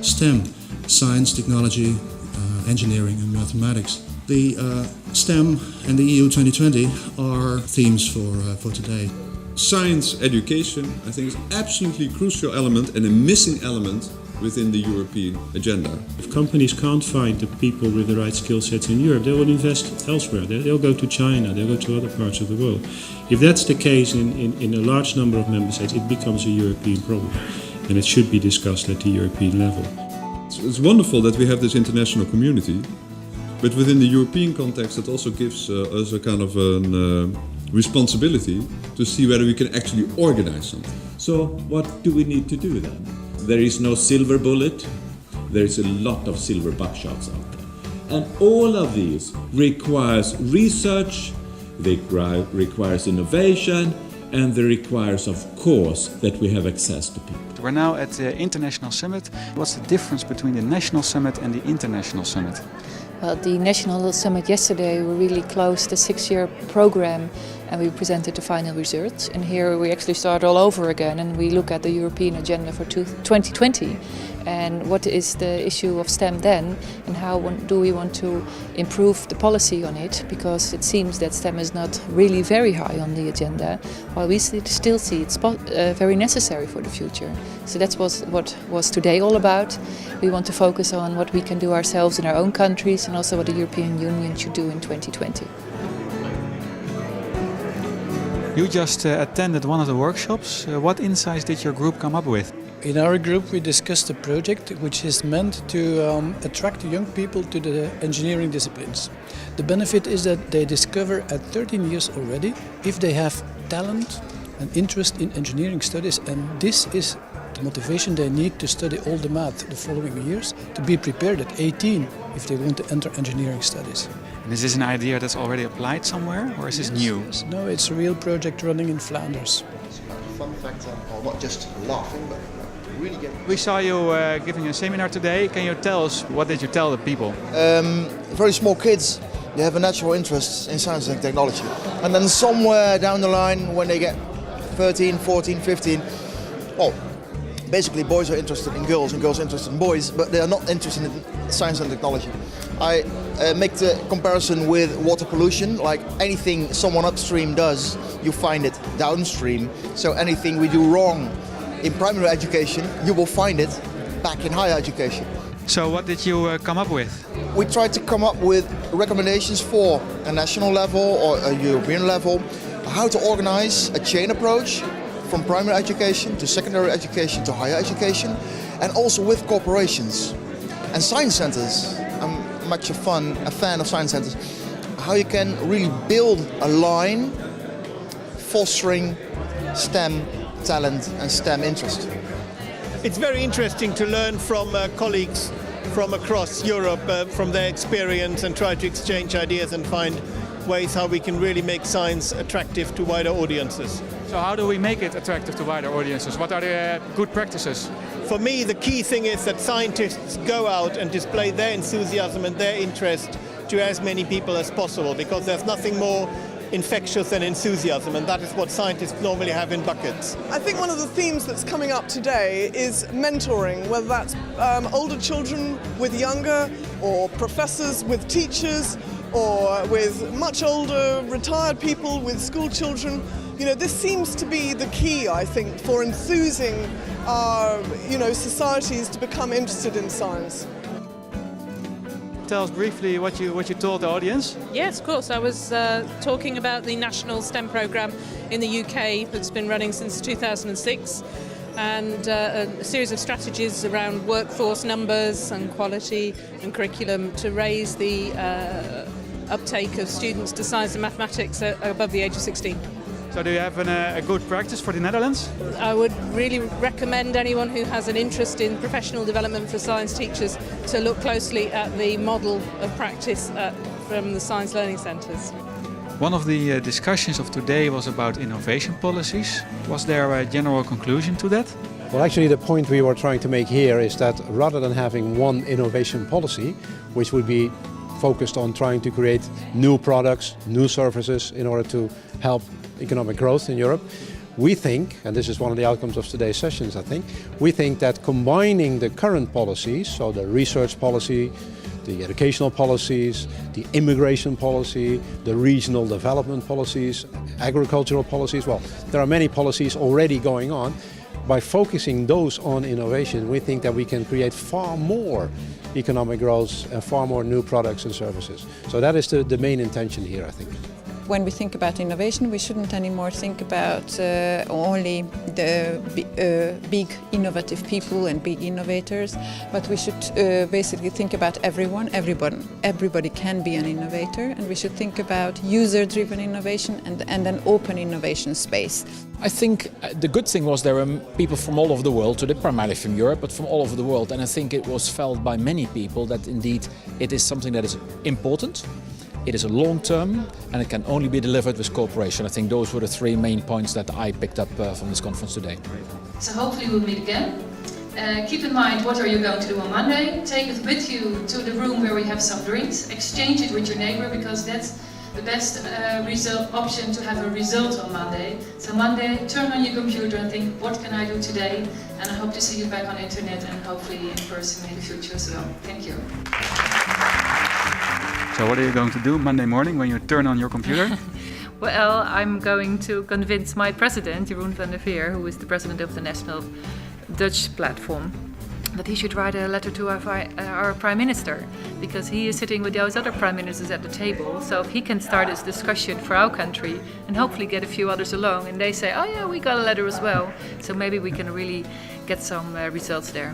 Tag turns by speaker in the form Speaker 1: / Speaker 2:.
Speaker 1: STEM, science, technology, engineering and mathematics. The STEM and the EU 2020 are themes for today.
Speaker 2: Science education, I think, is absolutely crucial element and a missing element within the European agenda.
Speaker 3: If companies can't find the people with the right skill sets in Europe, they will invest elsewhere. They'll go to China, they'll go to other parts of the world. If that's the case in a large number of member states, it becomes a European problem. And it should be discussed at the European level.
Speaker 2: It's wonderful that we have this international community, but within the European context it also gives us a kind of a responsibility to see whether we can actually organize something.
Speaker 4: So what do we need to do then? There is no silver bullet, there is a lot of silver buckshots out there. And all of these requires research, they requires innovation, and they requires, of course, that we have access to people.
Speaker 5: We're now at the International Summit. What's the difference between the National Summit and the International Summit?
Speaker 6: Well, the National Summit yesterday, we really closed the 6-year program and we presented the final results. And here we actually start all over again and we look at the European agenda for 2020 and what is the issue of STEM then and how do we want to improve the policy on it, because it seems that STEM is not really very high on the agenda, while we still see it's very necessary for the future. So that's what was today all about. We want to focus on what we can do ourselves in our own countries and also what the European Union should do in 2020.
Speaker 5: You just attended one of the workshops. What insights did your group come up with?
Speaker 7: In our group we discussed a project which is meant to attract young people to the engineering disciplines. The benefit is that they discover at 13 years already if they have talent and interest in engineering studies, and this is the motivation they need to study all the math the following years to be prepared at 18 if they want to enter engineering studies.
Speaker 5: And is this an idea that's already applied somewhere, or is this new?
Speaker 7: No, it's a real project running in Flanders.
Speaker 8: Fun factor, or not just laughing, but really get...
Speaker 5: We saw you giving a seminar today. Can you tell us, what did you tell the people?
Speaker 8: Very small kids, they have a natural interest in science and technology. And then somewhere down the line, when they get 13, 14, 15, well, basically boys are interested in girls and girls are interested in boys, but they are not interested in science and technology. I make the comparison with water pollution, like anything someone upstream does, you find it downstream. So anything we do wrong in primary education, you will find it back in higher education.
Speaker 5: So what did you come up with?
Speaker 8: We tried to come up with recommendations for a national level or a European level, how to organize a chain approach from primary education to secondary education to higher education, and also with corporations and science centers. I'm much a fan of science centers. How you can really build a line fostering STEM talent and STEM interest.
Speaker 9: It's very interesting to learn from colleagues from across Europe, from their experience, and try to exchange ideas and find ways how we can really make science attractive to wider audiences.
Speaker 5: So how do we make it attractive to wider audiences? What are the good practices?
Speaker 9: For me, the key thing is that scientists go out and display their enthusiasm and their interest to as many people as possible, because there's nothing more infectious than enthusiasm, and that is what scientists normally have in buckets.
Speaker 10: I think one of the themes that's coming up today is mentoring, whether that's older children with younger, or professors with teachers, or with much older retired people with school children. You know, this seems to be the key, I think, for enthusing our, societies to become interested in science.
Speaker 5: Tell us briefly what you told the audience.
Speaker 11: Yes, of course. I was talking about the national STEM programme in the UK that's been running since 2006, and a series of strategies around workforce numbers and quality and curriculum to raise the uptake of students to science and mathematics above the age of 16.
Speaker 5: So do you have a good practice for the Netherlands?
Speaker 11: I would really recommend anyone who has an interest in professional development for science teachers to look closely at the model of practice from the science learning centres.
Speaker 5: One of the discussions of today was about innovation policies. Was there a general conclusion to that?
Speaker 12: Well, actually the point we were trying to make here is that rather than having one innovation policy, which would be focused on trying to create new products, new services in order to help economic growth in Europe, we think, and this is one of the outcomes of today's sessions I think, we think that combining the current policies, so the research policy, the educational policies, the immigration policy, the regional development policies, agricultural policies, well, there are many policies already going on. By focusing those on innovation, we think that we can create far more economic growth and far more new products and services. So that is the main intention here, I think.
Speaker 13: When we think about innovation, we shouldn't anymore think about only the big innovative people and big innovators, but we should basically think about everyone. Everybody can be an innovator, and we should think about user-driven innovation and an open innovation space.
Speaker 14: I think the good thing was there were people from all over the world, today primarily from Europe, but from all over the world, and I think it was felt by many people that indeed it is something that is important. It is a long term and it can only be delivered with cooperation. I think those were the three main points that I picked up from this conference today.
Speaker 15: So hopefully we'll meet again. Keep in mind what are you going to do on Monday. Take it with you to the room where we have some drinks. Exchange it with your neighbor because that's the best option to have a result on Monday. So Monday, turn on your computer and think, what can I do today? And I hope to see you back on the internet and hopefully in person in the future as well. Thank you.
Speaker 5: So what are you going to do Monday morning when you turn on your computer?
Speaker 6: Well, I'm going to convince my president, Jeroen van der Veer, who is the president of the National Dutch Platform, that he should write a letter to our Prime Minister, because he is sitting with those other Prime Ministers at the table. So if he can start this discussion for our country and hopefully get a few others along, and they say, oh yeah, we got a letter as well, so maybe we can really get some results there.